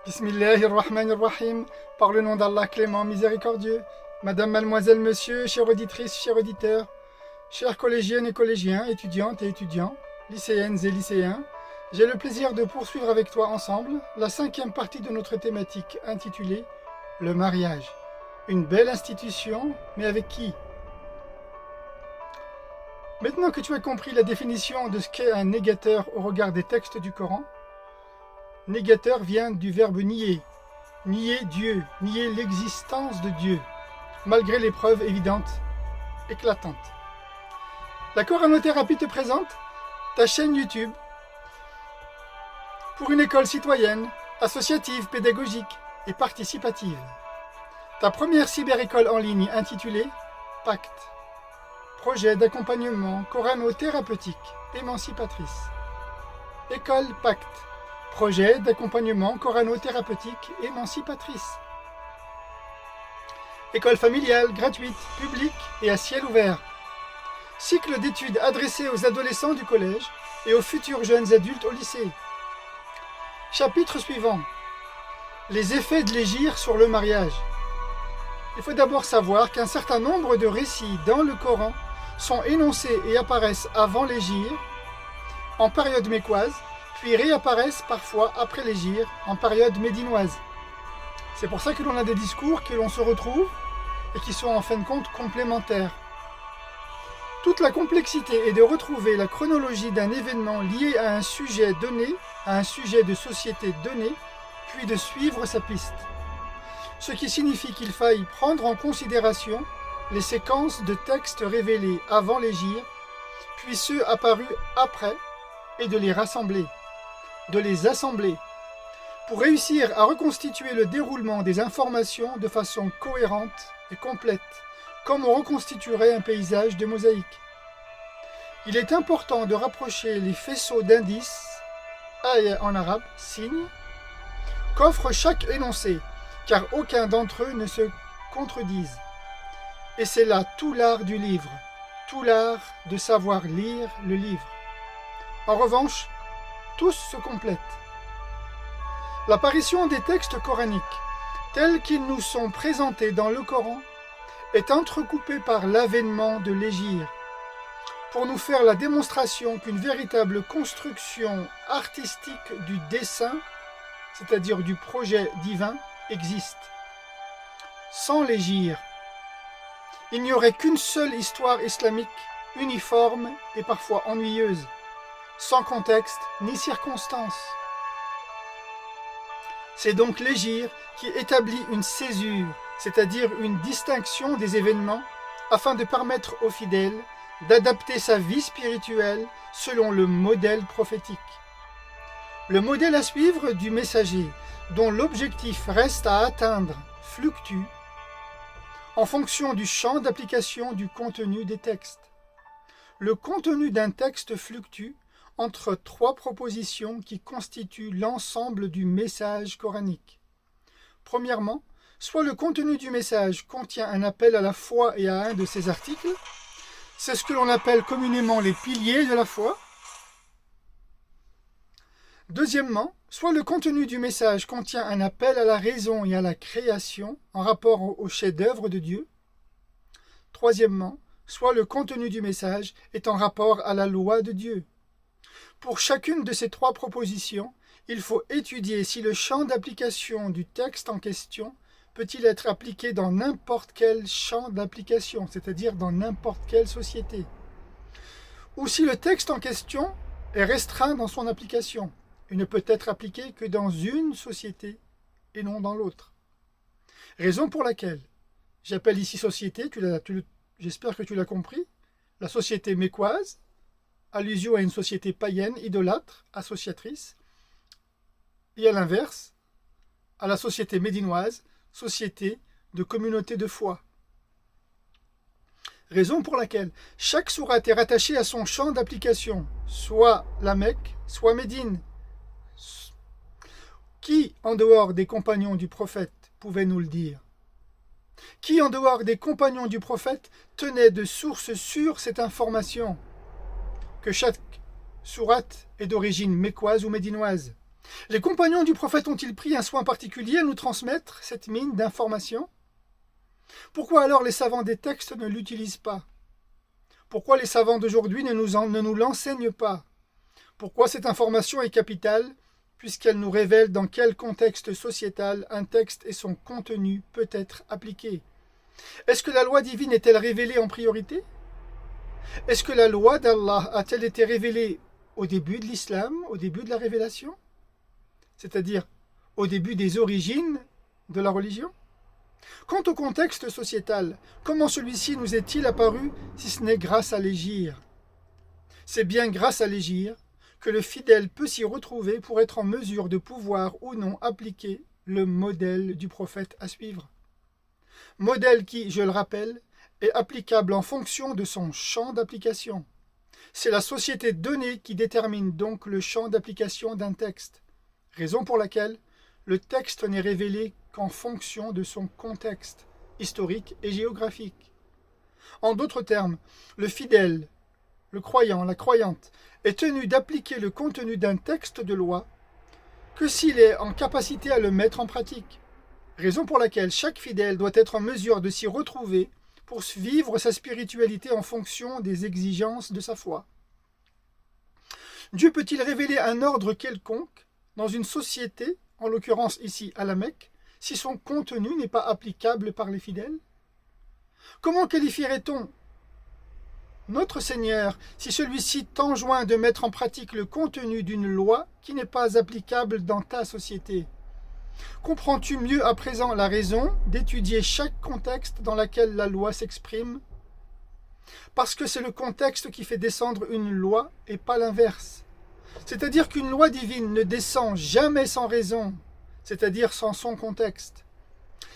Bismillahirrahmanirrahim, par le nom d'Allah clément, miséricordieux. Madame, mademoiselle, monsieur, chère auditrice, chers auditeurs, chers collégiennes et collégiens, étudiantes et étudiants, lycéennes et lycéens, j'ai le plaisir de poursuivre avec toi ensemble la 5e partie de notre thématique intitulée « Le mariage ». Une belle institution, mais avec qui? Maintenant que tu as compris la définition de ce qu'est un négateur au regard des textes du Coran, négateur vient du verbe nier, nier Dieu, nier l'existence de Dieu, malgré les preuves évidentes, éclatantes. La coranothérapie te présente ta chaîne YouTube pour une école citoyenne, associative, pédagogique et participative. Ta première cyber-école en ligne intitulée Pacte, projet d'accompagnement corano-thérapeutique émancipatrice. École Pacte, projet d'accompagnement corano-thérapeutique émancipatrice. École familiale, gratuite, publique et à ciel ouvert. Cycle d'études adressé aux adolescents du collège et aux futurs jeunes adultes au lycée. Chapitre suivant. Les effets de l'hégire sur le mariage. Il faut d'abord savoir qu'un certain nombre de récits dans le Coran sont énoncés et apparaissent avant l'hégire, en période mécoise, puis réapparaissent parfois après l'hégire, en période médinoise. C'est pour ça que l'on a des discours que l'on se retrouve et qui sont en fin de compte complémentaires. Toute la complexité est de retrouver la chronologie d'un événement lié à un sujet donné, à un sujet de société donné, puis de suivre sa piste. Ce qui signifie qu'il faille prendre en considération les séquences de textes révélés avant l'hégire, puis ceux apparus après, et de les rassembler, de les assembler, pour réussir à reconstituer le déroulement des informations de façon cohérente et complète, comme on reconstituerait un paysage de mosaïque. Il est important de rapprocher les faisceaux d'indices, ayat en arabe, signes, qu'offre chaque énoncé, car aucun d'entre eux ne se contredisent. Et c'est là tout l'art du livre, tout l'art de savoir lire le livre. En revanche, tous se complètent. L'apparition des textes coraniques, tels qu'ils nous sont présentés dans le Coran, est entrecoupée par l'avènement de l'hégire, pour nous faire la démonstration qu'une véritable construction artistique du dessin, c'est-à-dire du projet divin, existe. Sans l'hégire, il n'y aurait qu'une seule histoire islamique, uniforme et parfois ennuyeuse, sans contexte ni circonstance. C'est donc l'hégire qui établit une césure, c'est-à-dire une distinction des événements, afin de permettre aux fidèles d'adapter sa vie spirituelle selon le modèle prophétique. Le modèle à suivre du messager, dont l'objectif reste à atteindre, fluctue en fonction du champ d'application du contenu des textes. Le contenu d'un texte fluctue entre 3 propositions qui constituent l'ensemble du message coranique. Premièrement, soit le contenu du message contient un appel à la foi et à un de ses articles, c'est ce que l'on appelle communément les piliers de la foi. Deuxièmement, soit le contenu du message contient un appel à la raison et à la création en rapport au chef-d'œuvre de Dieu. Troisièmement, soit le contenu du message est en rapport à la loi de Dieu. Pour chacune de ces 3 propositions, il faut étudier si le champ d'application du texte en question peut-il être appliqué dans n'importe quel champ d'application, c'est-à-dire dans n'importe quelle société, ou si le texte en question est restreint dans son application et ne peut être appliqué que dans une société et non dans l'autre. Raison pour laquelle j'appelle ici société, j'espère que tu l'as compris, la société mécoise, allusion à une société païenne, idolâtre, associatrice, et à l'inverse, à la société médinoise, société de communauté de foi. Raison pour laquelle chaque sourate est rattachée à son champ d'application, soit la Mecque, soit Médine. Qui, en dehors des compagnons du prophète, pouvait nous le dire? Qui, en dehors des compagnons du prophète, tenait de source sûre cette information? Que chaque sourate est d'origine mécoise ou médinoise, Les compagnons du prophète ont-ils pris un soin particulier à nous transmettre cette mine d'informations? Pourquoi alors les savants des textes ne l'utilisent pas? Pourquoi les savants d'aujourd'hui ne nous l'enseignent pas? Pourquoi cette information est capitale, puisqu'elle nous révèle dans quel contexte sociétal un texte et son contenu peut être appliqué? Est-ce que la loi divine est-elle révélée en priorité? Est-ce que la loi d'Allah a-t-elle été révélée au début de l'islam, au début de la révélation? C'est-à-dire au début des origines de la religion? Quant au contexte sociétal, comment celui-ci nous est-il apparu si ce n'est grâce à l'hégire? C'est bien grâce à l'hégire que le fidèle peut s'y retrouver pour être en mesure de pouvoir ou non appliquer le modèle du prophète à suivre. Modèle qui, je le rappelle, est applicable en fonction de son champ d'application. C'est la société donnée qui détermine donc le champ d'application d'un texte, raison pour laquelle le texte n'est révélé qu'en fonction de son contexte historique et géographique. En d'autres termes, le fidèle, le croyant, la croyante, est tenu d'appliquer le contenu d'un texte de loi que s'il est en capacité à le mettre en pratique. Raison pour laquelle chaque fidèle doit être en mesure de s'y retrouver pour vivre sa spiritualité en fonction des exigences de sa foi. Dieu peut-il révéler un ordre quelconque dans une société, en l'occurrence ici à la Mecque, si son contenu n'est pas applicable par les fidèles? Comment qualifierait-on notre Seigneur si celui-ci t'enjoint de mettre en pratique le contenu d'une loi qui n'est pas applicable dans ta société? Comprends-tu mieux à présent la raison d'étudier chaque contexte dans lequel la loi s'exprime? Parce que c'est le contexte qui fait descendre une loi et pas l'inverse. C'est-à-dire qu'une loi divine ne descend jamais sans raison, c'est-à-dire sans son contexte.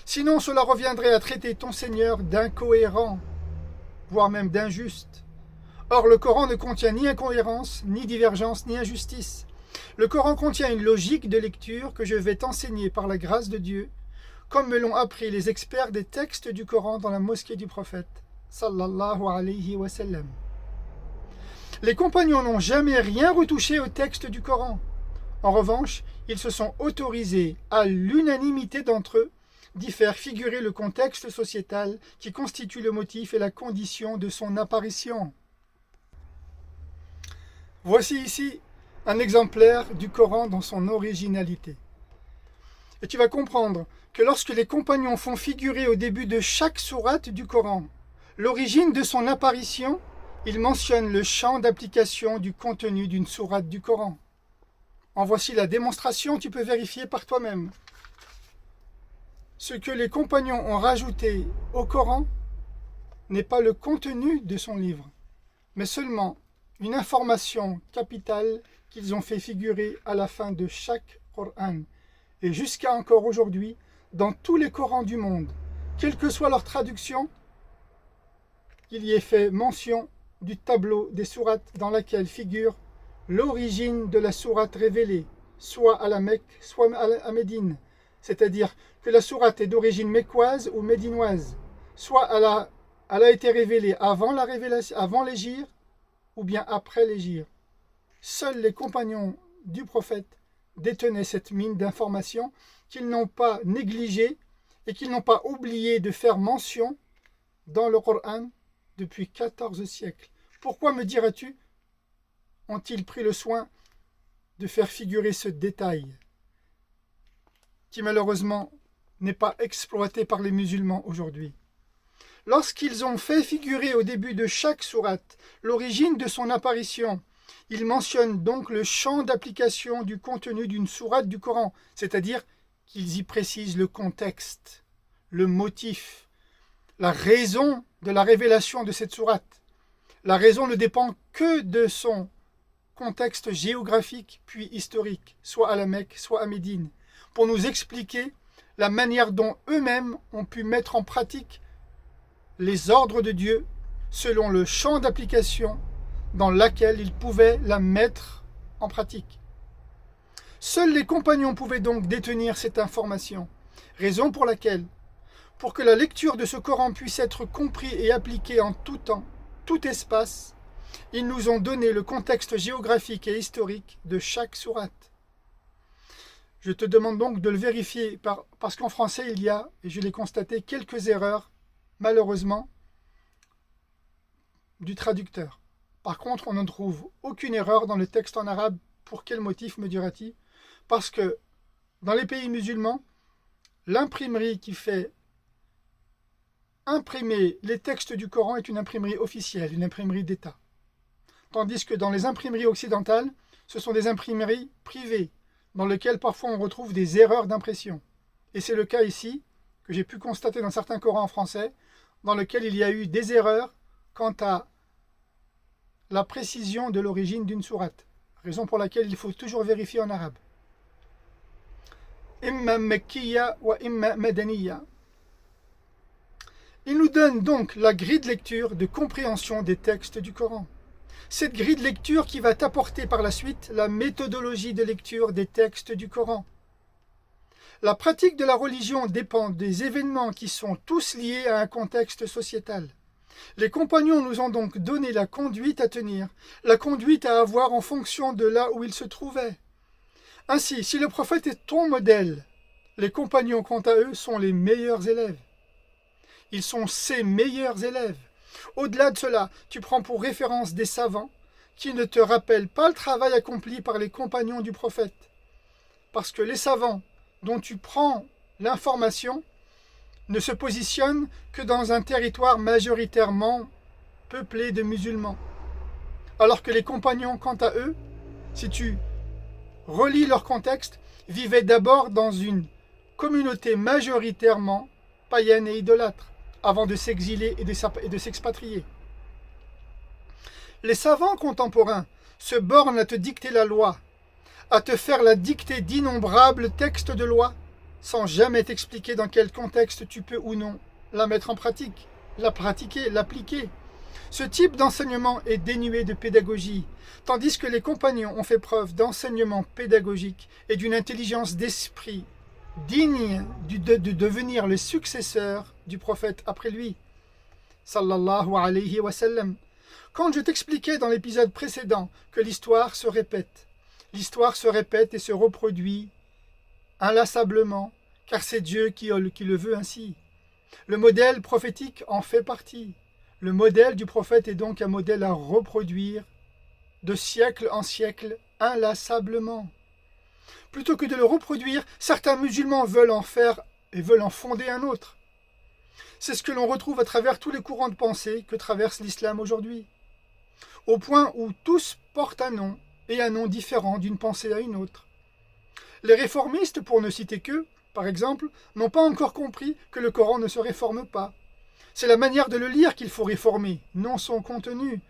Sinon cela reviendrait à traiter ton Seigneur d'incohérent, voire même d'injuste. Or le Coran ne contient ni incohérence, ni divergence, ni injustice. Le Coran contient une logique de lecture que je vais t'enseigner par la grâce de Dieu, comme me l'ont appris les experts des textes du Coran dans la mosquée du prophète, sallallahu alayhi wa sallam. Les compagnons n'ont jamais rien retouché au texte du Coran. En revanche, ils se sont autorisés, à l'unanimité d'entre eux, d'y faire figurer le contexte sociétal qui constitue le motif et la condition de son apparition. Voici ici un exemplaire du Coran dans son originalité. Et tu vas comprendre que lorsque les compagnons font figurer au début de chaque sourate du Coran l'origine de son apparition, ils mentionnent le champ d'application du contenu d'une sourate du Coran. En voici la démonstration, tu peux vérifier par toi-même. Ce que les compagnons ont rajouté au Coran n'est pas le contenu de son livre, mais seulement une information capitale qu'ils ont fait figurer à la fin de chaque Coran. Et jusqu'à encore aujourd'hui, dans tous les Corans du monde, quelle que soit leur traduction, il y est fait mention du tableau des sourates dans laquelle figure l'origine de la sourate révélée, soit à la Mecque, soit à Médine. C'est-à-dire que la sourate est d'origine mécoise ou médinoise, soit elle a été révélée avant la révélation, avant l'hégire, ou bien après l'hégire. Seuls les compagnons du prophète détenaient cette mine d'informations qu'ils n'ont pas négligée et qu'ils n'ont pas oublié de faire mention dans le Coran depuis 14 siècles. Pourquoi, me diras-tu, ont-ils pris le soin de faire figurer ce détail qui malheureusement n'est pas exploité par les musulmans aujourd'hui? Lorsqu'ils ont fait figurer au début de chaque sourate l'origine de son apparition, ils mentionnent donc le champ d'application du contenu d'une sourate du Coran, c'est-à-dire qu'ils y précisent le contexte, le motif, la raison de la révélation de cette sourate. La raison ne dépend que de son contexte géographique puis historique, soit à la Mecque, soit à Médine, pour nous expliquer la manière dont eux-mêmes ont pu mettre en pratique les ordres de Dieu selon le champ d'application dans lequel ils pouvaient la mettre en pratique. Seuls les compagnons pouvaient donc détenir cette information, raison pour laquelle, pour que la lecture de ce Coran puisse être compris et appliqué en tout temps, tout espace, ils nous ont donné le contexte géographique et historique de chaque sourate. Je te demande donc de le vérifier parce qu'en français il y a, et je l'ai constaté, quelques erreurs, malheureusement, du traducteur. Par contre, on ne trouve aucune erreur dans le texte en arabe. Pour quel motif, me dira-t-il? Parce que dans les pays musulmans, l'imprimerie qui fait imprimer les textes du Coran est une imprimerie officielle, une imprimerie d'État. Tandis que dans les imprimeries occidentales, ce sont des imprimeries privées, dans lesquelles parfois on retrouve des erreurs d'impression. Et c'est le cas ici, que j'ai pu constater dans certains Corans français, dans lesquels il y a eu des erreurs quant à la précision de l'origine d'une sourate. Raison pour laquelle il faut toujours vérifier en arabe. Imma Mekkiya wa imma Madaniya. Il nous donne donc la grille de lecture de compréhension des textes du Coran. Cette grille de lecture qui va t'apporter par la suite la méthodologie de lecture des textes du Coran. La pratique de la religion dépend des événements qui sont tous liés à un contexte sociétal. Les compagnons nous ont donc donné la conduite à tenir, la conduite à avoir en fonction de là où ils se trouvaient. Ainsi, si le prophète est ton modèle, les compagnons, quant à eux, sont les meilleurs élèves. Ils sont ses meilleurs élèves. Au-delà de cela, tu prends pour référence des savants qui ne te rappellent pas le travail accompli par les compagnons du prophète. Parce que les savants dont tu prends l'information ne se positionnent que dans un territoire majoritairement peuplé de musulmans. Alors que les compagnons, quant à eux, si tu relis leur contexte, vivaient d'abord dans une communauté majoritairement païenne et idolâtre, avant de s'exiler et de s'expatrier. Les savants contemporains se bornent à te dicter la loi, à te faire la dictée d'innombrables textes de loi, sans jamais t'expliquer dans quel contexte tu peux ou non la mettre en pratique, la pratiquer, l'appliquer. Ce type d'enseignement est dénué de pédagogie, tandis que les compagnons ont fait preuve d'enseignement pédagogique et d'une intelligence d'esprit digne de devenir le successeur du prophète après lui. Sallallahu alayhi wa sallam. Quand je t'expliquais dans l'épisode précédent que l'histoire se répète et se reproduit inlassablement, car c'est Dieu qui le veut ainsi. Le modèle prophétique en fait partie. Le modèle du prophète est donc un modèle à reproduire de siècle en siècle inlassablement. Plutôt que de le reproduire, certains musulmans veulent en faire et veulent en fonder un autre. C'est ce que l'on retrouve à travers tous les courants de pensée que traverse l'islam aujourd'hui. Au point où tous portent un nom et un nom différent d'une pensée à une autre. Les réformistes, pour ne citer qu'eux, par exemple, n'ont pas encore compris que le Coran ne se réforme pas. C'est la manière de le lire qu'il faut réformer, non son contenu.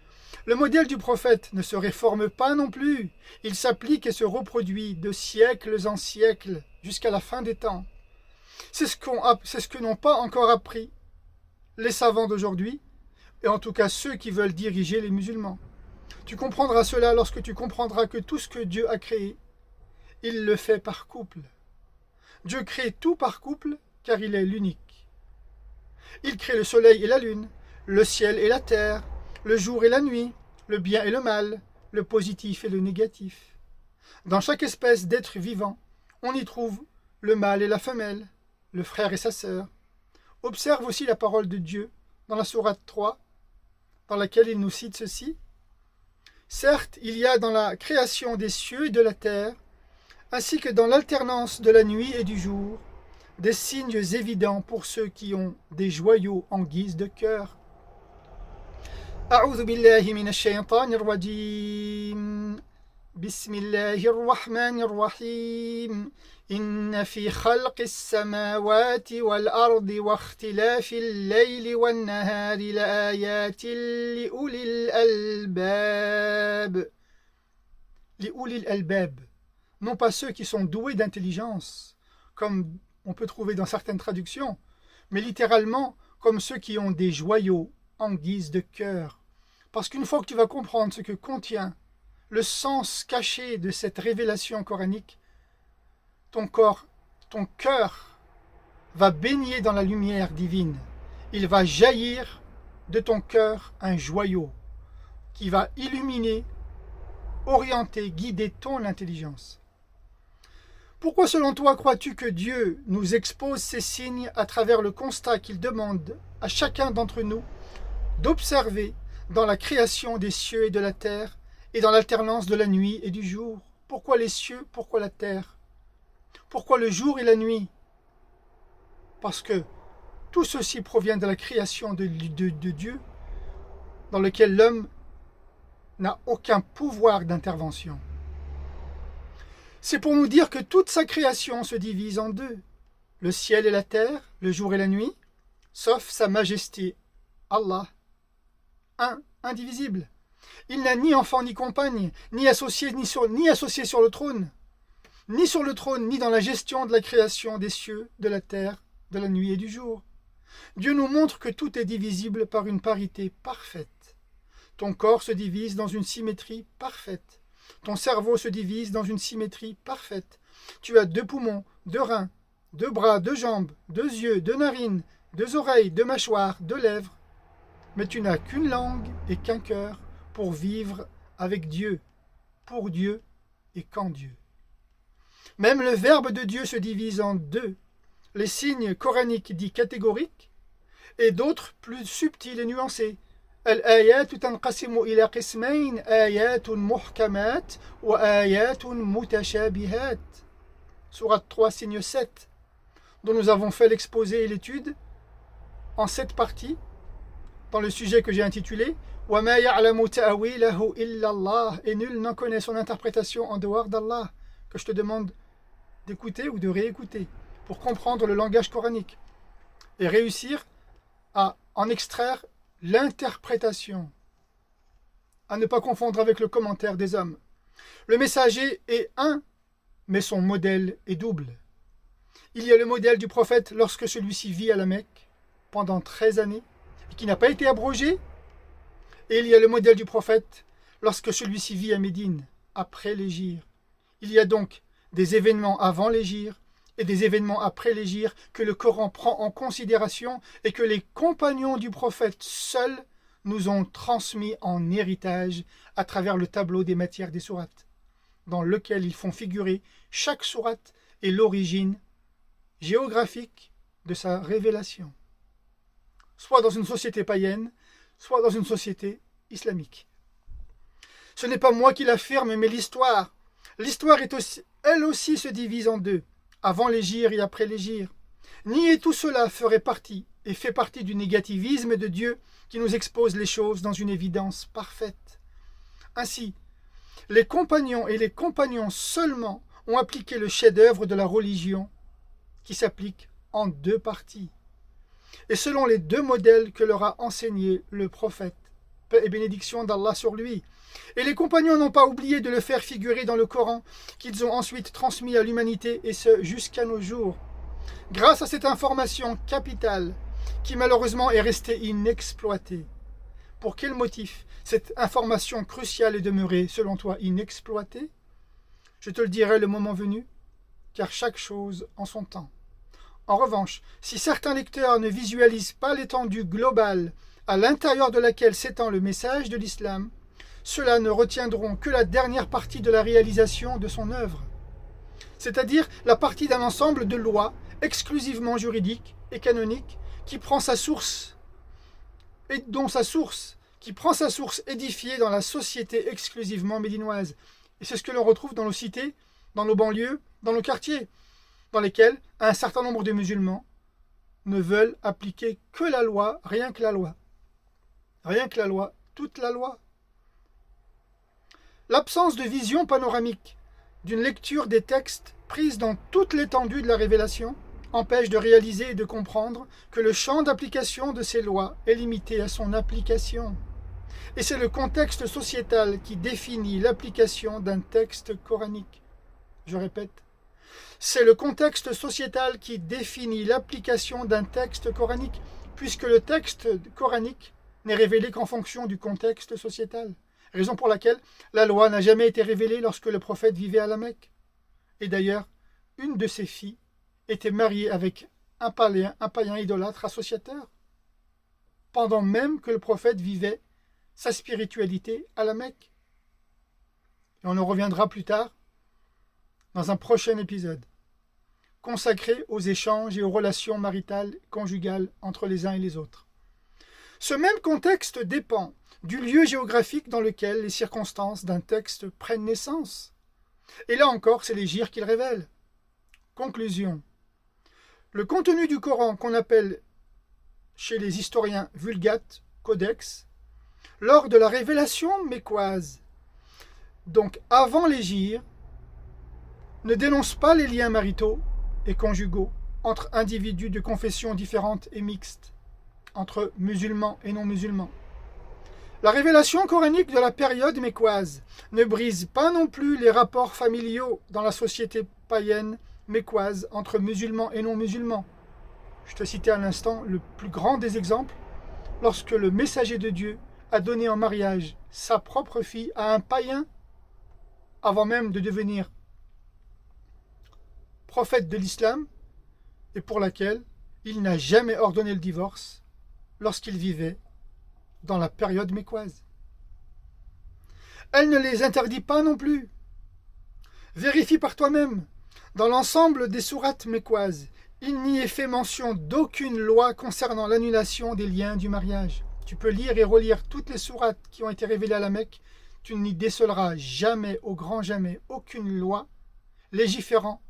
Le modèle du prophète ne se réforme pas non plus. Il s'applique et se reproduit de siècles en siècles jusqu'à la fin des temps. C'est ce que n'ont pas encore appris les savants d'aujourd'hui, et en tout cas ceux qui veulent diriger les musulmans. Tu comprendras cela lorsque tu comprendras que tout ce que Dieu a créé, il le fait par couple. Dieu crée tout par couple car il est l'unique. Il crée le soleil et la lune, le ciel et la terre, le jour et la nuit, le bien et le mal, le positif et le négatif. Dans chaque espèce d'être vivant, on y trouve le mâle et la femelle, le frère et sa sœur. Observe aussi la parole de Dieu dans la sourate 3, dans laquelle il nous cite ceci. Certes, il y a dans la création des cieux et de la terre, ainsi que dans l'alternance de la nuit et du jour, des signes évidents pour ceux qui ont des joyaux en guise de cœur. أعوذ بالله من الشيطان الرجيم بسم الله الرحمن الرحيم إن في خلق السماوات والأرض واختلاف الليل والنهار لآيات لأولي الألباب. لأولي الألباب, non pas ceux qui sont doués d'intelligence, comme on peut trouver dans certaines traductions, mais littéralement comme ceux qui ont des joyaux en guise de cœur. Parce qu'une fois que tu vas comprendre ce que contient le sens caché de cette révélation coranique, ton cœur va baigner dans la lumière divine. Il va jaillir de ton cœur un joyau qui va illuminer, orienter, guider ton intelligence. Pourquoi selon toi crois-tu que Dieu nous expose ces signes à travers le constat qu'il demande à chacun d'entre nous d'observer dans la création des cieux et de la terre et dans l'alternance de la nuit et du jour? Pourquoi les cieux? Pourquoi la terre? Pourquoi le jour et la nuit? Parce que tout ceci provient de la création de Dieu, dans lequel l'homme n'a aucun pouvoir d'intervention. C'est pour nous dire que toute sa création se divise en deux, le ciel et la terre, le jour et la nuit, sauf sa majesté, Allah, indivisible. Il n'a ni enfant ni compagne, ni associé sur le trône, ni dans la gestion de la création des cieux, de la terre, de la nuit et du jour. Dieu nous montre que tout est divisible par une parité parfaite. Ton corps se divise dans une symétrie parfaite. Ton cerveau se divise dans une symétrie parfaite. Tu as 2 poumons, 2 reins, 2 bras, 2 jambes, 2 yeux, 2 narines, 2 oreilles, 2 mâchoires, 2 lèvres. Mais tu n'as qu'une langue et qu'un cœur pour vivre avec Dieu, pour Dieu et qu'en Dieu. Même le verbe de Dieu se divise en 2. Les signes coraniques dits catégoriques et d'autres plus subtils et nuancés. الآيات تنقسم إلى قسمين آيات محكمات وآيات متشابهات. Sourate 3, signe 7, dont nous avons fait l'exposé et l'étude en 7 parties, dans le sujet que j'ai intitulé وَمَا يَعْلَمُ تَأْوِيلَهُ إِلَّا اللَّهُ, et nul n'en connaît son interprétation en dehors d'Allah, que je te demande d'écouter ou de réécouter pour comprendre le langage coranique et réussir à en extraire l'interprétation, à ne pas confondre avec le commentaire des hommes. Le messager est un, mais son modèle est double. Il y a le modèle du prophète lorsque celui-ci vit à la Mecque pendant 13 années et qui n'a pas été abrogé, et il y a le modèle du prophète lorsque celui-ci vit à Médine après l'hégire. Il y a donc des événements avant l'hégire et des événements après l'hégire que le Coran prend en considération et que les compagnons du prophète seuls nous ont transmis en héritage à travers le tableau des matières des sourates, dans lequel ils font figurer chaque sourate et l'origine géographique de sa révélation, soit dans une société païenne, soit dans une société islamique. Ce n'est pas moi qui l'affirme, mais l'histoire. L'histoire est aussi, elle aussi se divise en 2. Avant l'hégire et après l'hégire. Nier tout cela ferait partie et fait partie du négativisme de Dieu qui nous expose les choses dans une évidence parfaite. Ainsi, les compagnons et les compagnons seulement ont appliqué le chef-d'œuvre de la religion qui s'applique en 2 parties. Et selon les 2 modèles que leur a enseigné le prophète, paix et bénédiction d'Allah sur lui. Et les compagnons n'ont pas oublié de le faire figurer dans le Coran, qu'ils ont ensuite transmis à l'humanité, et ce jusqu'à nos jours. Grâce à cette information capitale, qui malheureusement est restée inexploitée. Pour quel motif cette information cruciale est demeurée, selon toi, inexploitée? Je te le dirai le moment venu, car chaque chose en son temps. En revanche, si certains lecteurs ne visualisent pas l'étendue globale à l'intérieur de laquelle s'étend le message de l'islam, ceux-là ne retiendront que la dernière partie de la réalisation de son œuvre, c'est-à-dire la partie d'un ensemble de lois exclusivement juridiques et canoniques qui prend sa source édifiée dans la société exclusivement médinoise. Et c'est ce que l'on retrouve dans nos cités, dans nos banlieues, dans nos quartiers, dans lesquels un certain nombre de musulmans ne veulent appliquer que la loi, rien que la loi. Rien que la loi, toute la loi. L'absence de vision panoramique d'une lecture des textes prise dans toute l'étendue de la révélation empêche de réaliser et de comprendre que le champ d'application de ces lois est limité à son application. Et c'est le contexte sociétal qui définit l'application d'un texte coranique. Je répète, c'est le contexte sociétal qui définit l'application d'un texte coranique, puisque le texte coranique n'est révélé qu'en fonction du contexte sociétal. Raison pour laquelle la loi n'a jamais été révélée lorsque le prophète vivait à la Mecque. Et d'ailleurs, une de ses filles était mariée avec un païen idolâtre associateur, pendant même que le prophète vivait sa spiritualité à la Mecque. Et on en reviendra plus tard dans un prochain épisode. consacrés aux échanges et aux relations maritales conjugales entre les uns et les autres. Ce même contexte dépend du lieu géographique dans lequel les circonstances d'un texte prennent naissance. Et là encore, c'est l'hégire qu'il révèle. Conclusion. Le contenu du Coran qu'on appelle chez les historiens Vulgate, Codex, lors de la révélation mécoise, donc avant l'hégire, ne dénonce pas les liens maritaux et conjugaux entre individus de confessions différentes et mixtes, entre musulmans et non-musulmans. La révélation coranique de la période mécoise ne brise pas non plus les rapports familiaux dans la société païenne mécoise entre musulmans et non-musulmans. Je te citais à l'instant le plus grand des exemples, lorsque le messager de Dieu a donné en mariage sa propre fille à un païen avant même de devenir prophète de l'islam, et pour laquelle il n'a jamais ordonné le divorce lorsqu'il vivait dans la période mécoise. Elle ne les interdit pas non plus. Vérifie par toi-même. Dans l'ensemble des sourates mécoises, il n'y est fait mention d'aucune loi concernant l'annulation des liens du mariage. Tu peux lire et relire toutes les sourates qui ont été révélées à la Mecque. Tu n'y décèleras jamais, au grand jamais, aucune loi légiférant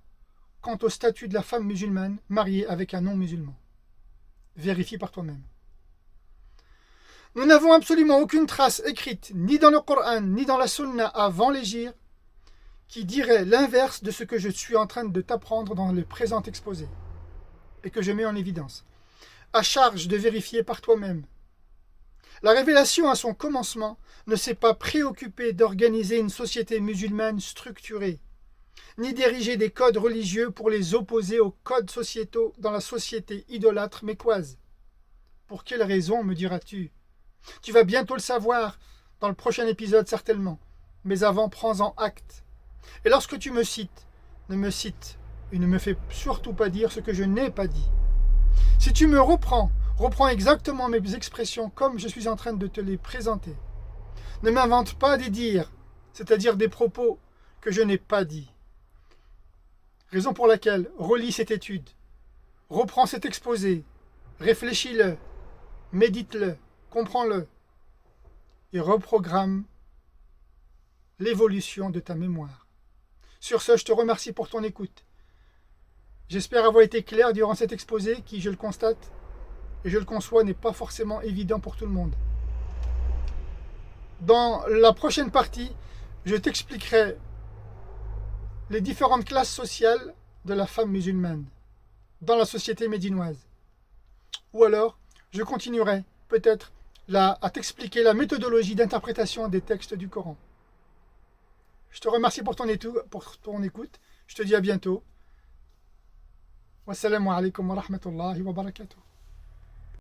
quant au statut de la femme musulmane mariée avec un non-musulman. Vérifie par toi-même. Nous n'avons absolument aucune trace écrite, ni dans le Coran, ni dans la Sunna avant l'hégire, qui dirait l'inverse de ce que je suis en train de t'apprendre dans le présent exposé, et que je mets en évidence. À charge de vérifier par toi-même. La révélation à son commencement ne s'est pas préoccupée d'organiser une société musulmane structurée, ni d'ériger des codes religieux pour les opposer aux codes sociétaux dans la société idolâtre mécoise. Pour quelle raison, me diras-tu ? Tu vas bientôt le savoir, dans le prochain épisode certainement, mais avant prends-en acte. Et lorsque tu me cites, ne me cite et ne me fais surtout pas dire ce que je n'ai pas dit. Si tu me reprends exactement mes expressions comme je suis en train de te les présenter. Ne m'invente pas des dires, c'est-à-dire des propos que je n'ai pas dit. Raison pour laquelle relis cette étude, reprends cet exposé, réfléchis-le, médite-le, comprends-le et reprogramme l'évolution de ta mémoire. Sur ce, je te remercie pour ton écoute. J'espère avoir été clair durant cet exposé qui, je le constate et je le conçois, n'est pas forcément évident pour tout le monde. Dans la prochaine partie, je t'expliquerai les différentes classes sociales de la femme musulmane dans la société médinoise. Ou alors, je continuerai peut-être à t'expliquer la méthodologie d'interprétation des textes du Coran. Je te remercie pour ton écoute. Je te dis à bientôt. Wassalamu alaikum wa rahmatullahi wa barakatuh.